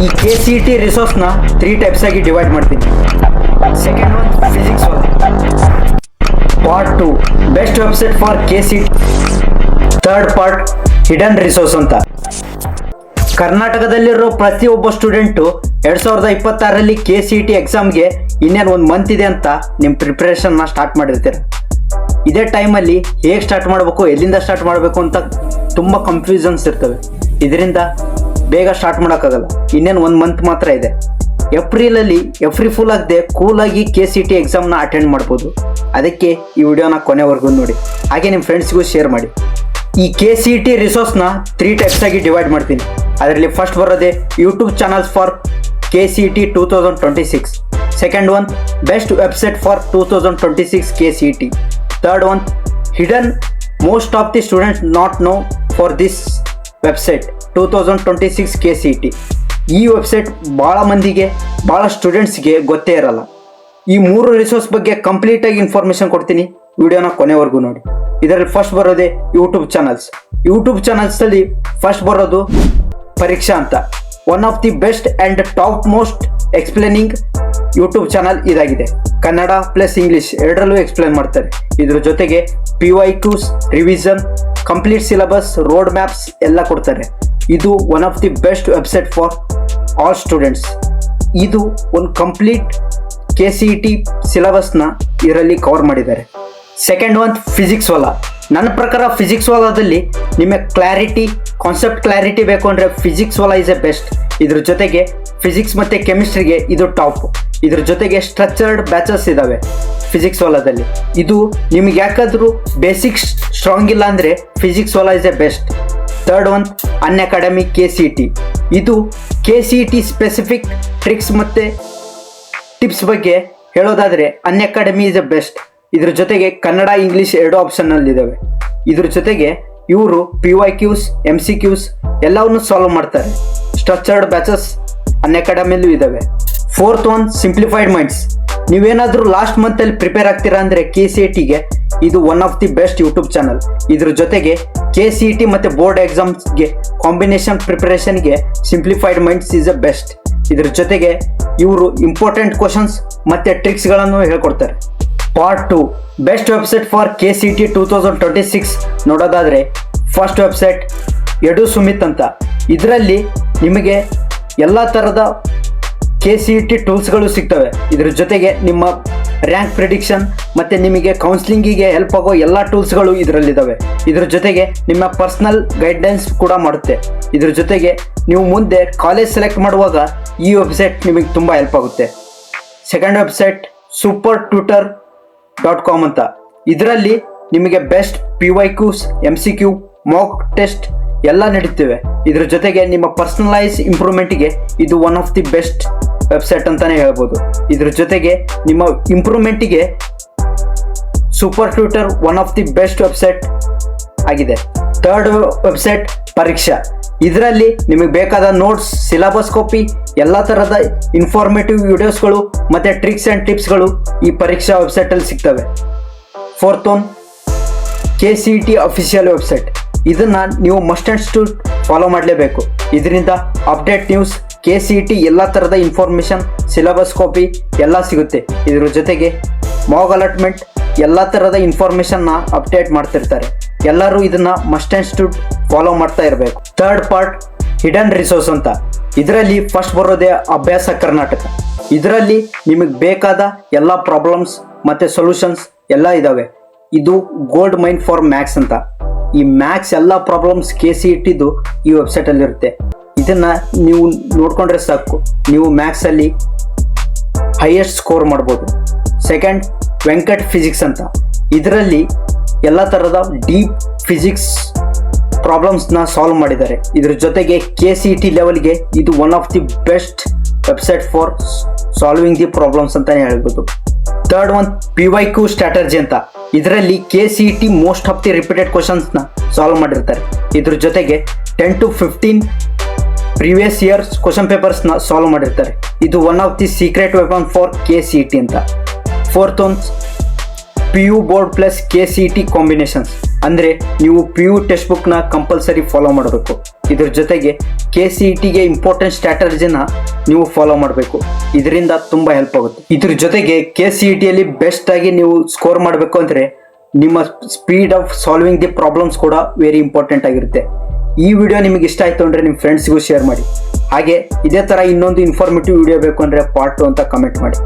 ಈ KCET ರಿಸೋರ್ಸ್ನ 3 types ಆಗಿ ಡಿವೈಡ್ ಮಾಡ್ತೀನಿ. Second one physics one. Part 2 best website for KCET. Third part hidden resource ಅಂತ. ಕರ್ನಾಟಕದಲ್ಲಿರೋ ಪ್ರತಿಯೊಬ್ಬ ಸ್ಟೂಡೆಂಟು 2026ರಲ್ಲಿ KCET ಎಕ್ಸಾಮ್ಗೆ ಇನ್ನೇನು 1 ಮಂತ್ ಇದೆ ಅಂತ ನಿಮ್ಮ ಪ್ರಿಪ್ರೇಷನ್ನ ಸ್ಟಾರ್ಟ್ ಮಾಡಿರ್ತೀರ. ಇದೇ ಟೈಮಲ್ಲಿ ಹೇಗೆ ಸ್ಟಾರ್ಟ್ ಮಾಡಬೇಕು, ಎಲ್ಲಿಂದ ಸ್ಟಾರ್ಟ್ ಮಾಡಬೇಕು ಅಂತ ತುಂಬ ಕನ್ಫ್ಯೂಷನ್ಸ್ ಇರ್ತವೆ. ಇದರಿಂದ ಬೇಗ ಸ್ಟಾರ್ಟ್ ಮಾಡೋಕ್ಕಾಗಲ್ಲ. ಇನ್ನೇನು 1 ಮಂತ್ ಮಾತ್ರ ಇದೆ. ಏಪ್ರಿಲಲ್ಲಿ ಫುಲ್ ಆಗದೆ ಕೂಲಾಗಿ KCET ಎಕ್ಸಾಮ್ನ ಅಟೆಂಡ್ ಮಾಡ್ಬೋದು. ಅದಕ್ಕೆ ಈ ವಿಡಿಯೋನ ಕೊನೆವರೆಗೂ ನೋಡಿ, ಹಾಗೆ ನಿಮ್ಮ ಫ್ರೆಂಡ್ಸ್ಗೂ ಶೇರ್ ಮಾಡಿ. ಈ KCET ರಿಸೋರ್ಸ್ನ 3 ಟೈಪ್ಸ್ ಆಗಿ ಡಿವೈಡ್ ಮಾಡ್ತೀನಿ. ಅದರಲ್ಲಿ ಫಸ್ಟ್ ಬರೋದೇ YouTube channels for KCET 2026. Second one best website for 2026 KCET. Third one hidden most of the students not know for this website 2026 KCET. ಈ ವೆಬ್ಸೈಟ್ ಭಾಳ ಮಂದಿಗೆ, ಭಾಳ ಸ್ಟೂಡೆಂಟ್ಸ್ಗೆ ಗೊತ್ತೇ ಇರಲ್ಲ. ಈ 3 ರಿಸೋರ್ಸ್ ಬಗ್ಗೆ ಕಂಪ್ಲೀಟಾಗಿ ಇನ್ಫಾರ್ಮೇಷನ್ ಕೊಡ್ತೀನಿ. ವಿಡಿಯೋನ ಕೊನೆವರೆಗೂ ನೋಡಿ. ಇದರಲ್ಲಿ ಫಸ್ಟ್ ಬರೋದೇ ಯೂಟ್ಯೂಬ್ ಚಾನಲ್ಸಲ್ಲಿ ಫಸ್ಟ್ ಬರೋದು ಪರೀಕ್ಷಾ ಅಂತ. One of the best and top most explaining YouTube channel ಇದಾಗಿದೆ. ಕನ್ನಡ ಪ್ಲಸ್ ಇಂಗ್ಲೀಷ್ ಎರಡರಲ್ಲೂ ಎಕ್ಸ್ಪ್ಲೇನ್ ಮಾಡ್ತಾರೆ. ಇದ್ರ ಜೊತೆಗೆ PYQs, revision, complete syllabus, road maps ಎಲ್ಲ ಕೊಡ್ತಾರೆ. ಇದು one of the best website for all students. ಇದು ಒಂದು ಕಂಪ್ಲೀಟ್ KCET ಸಿಲೆಬಸ್ನ ಇದರಲ್ಲಿ ಕವರ್ ಮಾಡಿದ್ದಾರೆ. Second one physics Vala. ನನ್ನ ಪ್ರಕಾರ ಫಿಸಿಕ್ಸ್ ವಾಲಾದಲ್ಲಿ ನಿಮಗೆ ಕಾನ್ಸೆಪ್ಟ್ ಕ್ಲಾರಿಟಿ ಬೇಕು ಅಂದರೆ physics Vala is A best. ಇದ್ರ ಜೊತೆಗೆ ಫಿಸಿಕ್ಸ್ ಮತ್ತು ಕೆಮಿಸ್ಟ್ರಿಗೆ ಇದು ಟಾಪ್. ಇದ್ರ ಜೊತೆಗೆ ಸ್ಟ್ರಕ್ಚರ್ಡ್ ಬ್ಯಾಚಸ್ ಇದ್ದಾವೆ ಫಿಸಿಕ್ಸ್ ವಾಲಾದಲ್ಲಿ. ಇದು ನಿಮಗೆ ಯಾಕಾದರೂ ಬೇಸಿಕ್ಸ್ ಸ್ಟ್ರಾಂಗ್ ಇಲ್ಲ ಅಂದರೆ physics Vala is A best. Third one Unacademy KCET. ಇದು KCET ಸ್ಪೆಸಿಫಿಕ್ ಟ್ರಿಕ್ಸ್ ಮತ್ತು ಟಿಪ್ಸ್ ಬಗ್ಗೆ ಹೇಳೋದಾದರೆ ಅನ್ಅಕಾಡೆಮಿ ಇಸ್ ಎ ಬೆಸ್ಟ್. ಇದ್ರ ಜೊತೆಗೆ ಕನ್ನಡ ಇಂಗ್ಲೀಷ್ 2 ಆಪ್ಷನ್ನಲ್ಲಿ ಇದ್ದಾವೆ. ಇದ್ರ ಜೊತೆಗೆ ಇವರು PYQs, MCQs ಎಲ್ಲವನ್ನು ಸಾಲ್ವ್ ಮಾಡ್ತಾರೆ. ಸ್ಟ್ರಕ್ಚರ್ಡ್ ಬ್ಯಾಚಸ್ ಅನ್ಅಕಾಡೆಮಿಯಲ್ಲೂ ಇದ್ದಾವೆ. Fourth one simplified minds. ನೀವೇನಾದರೂ ಲಾಸ್ಟ್ ಮಂತಲ್ಲಿ ಪ್ರಿಪೇರ್ ಆಗ್ತೀರಾ ಅಂದರೆ KCETಗೆ ಇದು one of the best YouTube channel. ಇದ್ರ ಜೊತೆಗೆ KCET ಮತ್ತು ಬೋರ್ಡ್ ಎಕ್ಸಾಮ್ಸ್ಗೆ ಕಾಂಬಿನೇಷನ್ ಪ್ರಿಪರೇಷನ್ಗೆ simplified minds is a best. ಇದ್ರ ಜೊತೆಗೆ ಇವರು ಇಂಪಾರ್ಟೆಂಟ್ ಕ್ವಶನ್ಸ್ ಮತ್ತು ಟ್ರಿಕ್ಸ್ಗಳನ್ನು ಹೇಳ್ಕೊಡ್ತಾರೆ. Part 2 best website for KCET 2026 ನೋಡೋದಾದರೆ ಫಸ್ಟ್ ವೆಬ್ಸೈಟ್ ಎಡುಸುಮಿತ್ ಅಂತ. ಇದರಲ್ಲಿ ನಿಮಗೆ ಎಲ್ಲ ಥರದ KCET ಟೂಲ್ಸ್ಗಳು ಸಿಗ್ತವೆ. ಇದ್ರ ಜೊತೆಗೆ ನಿಮ್ಮ ರ್ಯಾಂಕ್ ಪ್ರಿಡಿಕ್ಷನ್ ಮತ್ತು ನಿಮಗೆ ಕೌನ್ಸಿಲಿಂಗಿಗೆ ಹೆಲ್ಪ್ ಆಗೋ ಎಲ್ಲ ಟೂಲ್ಸ್ಗಳು ಇದರಲ್ಲಿದ್ದಾವೆ. ಇದ್ರ ಜೊತೆಗೆ ನಿಮ್ಮ ಪರ್ಸ್ನಲ್ ಗೈಡ್ಲೈನ್ಸ್ ಕೂಡ ಮಾಡುತ್ತೆ. ಇದ್ರ ಜೊತೆಗೆ ನೀವು ಮುಂದೆ ಕಾಲೇಜ್ ಸೆಲೆಕ್ಟ್ ಮಾಡುವಾಗ ಈ ವೆಬ್ಸೈಟ್ ನಿಮಗೆ ತುಂಬ ಹೆಲ್ಪ್ ಆಗುತ್ತೆ. ಸೆಕೆಂಡ್ ವೆಬ್ಸೈಟ್ supertutor.com ಅಂತ. ಇದರಲ್ಲಿ ನಿಮಗೆ best PYQs, MCQ, mock test ಎಲ್ಲ ನಡೀತವೆ. ಇದ್ರ ಜೊತೆಗೆ ನಿಮ್ಮ ಪರ್ಸನಲೈಸ್ ಇಂಪ್ರೂವ್ಮೆಂಟಿಗೆ ಇದು one of the best website ಅಂತಲೇ ಹೇಳ್ಬೋದು. ಇದ್ರ ಜೊತೆಗೆ ನಿಮ್ಮ ಇಂಪ್ರೂವ್ಮೆಂಟಿಗೆ super tutor one of the best website ಆಗಿದೆ. Third website Pareeksha. ಇದರಲ್ಲಿ ನಿಮಗೆ ಬೇಕಾದ ನೋಟ್ಸ್, ಸಿಲೆಬಸ್ ಕಾಪಿ, ಎಲ್ಲ ಥರದ ಇನ್ಫಾರ್ಮೇಟಿವ್ ವಿಡಿಯೋಸ್ಗಳು ಮತ್ತು ಟ್ರಿಕ್ಸ್ ಆ್ಯಂಡ್ ಟಿಪ್ಸ್ಗಳು ಈ ಪರೀಕ್ಷಾ ವೆಬ್ಸೈಟಲ್ಲಿ ಸಿಗ್ತವೆ. Fourth one KCET official website. ಇದನ್ನು ನೀವು ಮಸ್ಟ್ ಆ್ಯಂಡ್ ಶುಡ್ ಫಾಲೋ ಮಾಡಲೇಬೇಕು. ಇದರಿಂದ ಅಪ್ಡೇಟ್ ನ್ಯೂಸ್, KCET ಎಲ್ಲ ಥರದ ಇನ್ಫಾರ್ಮೇಷನ್, ಸಿಲೆಬಸ್ ಕಾಪಿ ಎಲ್ಲ ಸಿಗುತ್ತೆ. ಇದ್ರ ಜೊತೆಗೆ ಮಾಕ್ ಅಲಾಟ್ಮೆಂಟ್ ಎಲ್ಲ ಥರದ ಇನ್ಫಾರ್ಮೇಷನ್ನ ಅಪ್ಡೇಟ್ ಮಾಡ್ತಿರ್ತಾರೆ. ಎಲ್ಲರೂ ಇದನ್ನು ಮಸ್ಟ್ ಆ್ಯಂಡ್ ಶುಡ್ ಫಾಲೋ ಮಾಡ್ತಾ ಇರಬೇಕು. ಥರ್ಡ್ ಪಾರ್ಟ್ ಹಿಡನ್ ರಿಸೋರ್ಸ್ ಅಂತ. ಇದರಲ್ಲಿ ಫಸ್ಟ್ ಬರೋದೇ ಅಭ್ಯಾಸ ಕರ್ನಾಟಕ. ಇದರಲ್ಲಿ ನಿಮಗೆ ಬೇಕಾದ ಎಲ್ಲ ಪ್ರಾಬ್ಲಮ್ಸ್ ಮತ್ತು ಸೊಲ್ಯೂಷನ್ಸ್ ಎಲ್ಲ ಇದ್ದಾವೆ. ಇದು ಗೋಲ್ಡ್ ಮೈನ್ ಫಾರ್ ಮ್ಯಾಥ್ಸ್ ಅಂತ. ಈ ಮ್ಯಾಥ್ಸ್ ಎಲ್ಲ ಪ್ರಾಬ್ಲಮ್ಸ್ KCETದು ಈ ವೆಬ್ಸೈಟಲ್ಲಿರುತ್ತೆ. ಇದನ್ನು ನೀವು ನೋಡಿಕೊಂಡ್ರೆ ಸಾಕು, ನೀವು ಮ್ಯಾಥ್ಸಲ್ಲಿ ಹೈಯೆಸ್ಟ್ ಸ್ಕೋರ್ ಮಾಡ್ಬೋದು. ಸೆಕೆಂಡ್ ವೆಂಕಟ್ ಫಿಸಿಕ್ಸ್ ಅಂತ. ಇದರಲ್ಲಿ ಎಲ್ಲ ಥರದ ಡೀಪ್ ಫಿಸಿಕ್ಸ್ ಪ್ರಾಬ್ಲಮ್ಸ್ನ ಸಾಲ್ವ್ ಮಾಡಿದ್ದಾರೆ. ಇದ್ರ ಜೊತೆಗೆ KCET ಲೆವೆಲ್ಗೆ ಇದು one of the best website for solving the problems ಅಂತಲೇ ಹೇಳ್ಬೋದು. ಥರ್ಡ್ ಒನ್ PYQ ಸ್ಟ್ರಾಟಜಿ ಅಂತ. ಇದರಲ್ಲಿ KCET most of the repeated ಕ್ವಶನ್ಸ್ನ ಸಾಲ್ವ್ ಮಾಡಿರ್ತಾರೆ. ಇದ್ರ ಜೊತೆಗೆ 10 to 15 ಪ್ರೀವಿಯಸ್ ಇಯರ್ಸ್ ಕ್ವಶನ್ ಪೇಪರ್ಸ್ನ ಸಾಲ್ವ್ ಮಾಡಿರ್ತಾರೆ. ಇದು one of the secret weapon for KCET ಅಂತ. Fourth one PU board plus KCET combinations. ಅಂದರೆ ನೀವು PU ಟೆಕ್ಸ್ಟ್ ಬುಕ್ನ ಕಂಪಲ್ಸರಿ ಫಾಲೋ ಮಾಡಬೇಕು. ಇದ್ರ ಜೊತೆಗೆ KCETಗೆ ಇಂಪಾರ್ಟೆಂಟ್ ಸ್ಟ್ರಾಟಜಿನ ನೀವು ಫಾಲೋ ಮಾಡಬೇಕು. ಇದರಿಂದ ತುಂಬ ಹೆಲ್ಪ್ ಆಗುತ್ತೆ. ಇದ್ರ ಜೊತೆಗೆ KCETಯಲ್ಲಿ ಬೆಸ್ಟ್ ಆಗಿ ನೀವು ಸ್ಕೋರ್ ಮಾಡಬೇಕು ಅಂದರೆ ನಿಮ್ಮ speed of solving the problems ಕೂಡ ವೆರಿ ಇಂಪಾರ್ಟೆಂಟ್ ಆಗಿರುತ್ತೆ. ಈ ವಿಡಿಯೋ ನಿಮಗೆ ಇಷ್ಟ ಆಯಿತು ಅಂದರೆ ನಿಮ್ಮ ಫ್ರೆಂಡ್ಸ್ಗೂ ಶೇರ್ ಮಾಡಿ. ಹಾಗೆ ಇದೇ ಥರ ಇನ್ನೊಂದು ಇನ್ಫಾರ್ಮೇಟಿವ್ ವಿಡಿಯೋ ಬೇಕು ಅಂದರೆ ಪಾರ್ಟ್ 2 ಅಂತ ಕಮೆಂಟ್ ಮಾಡಿ.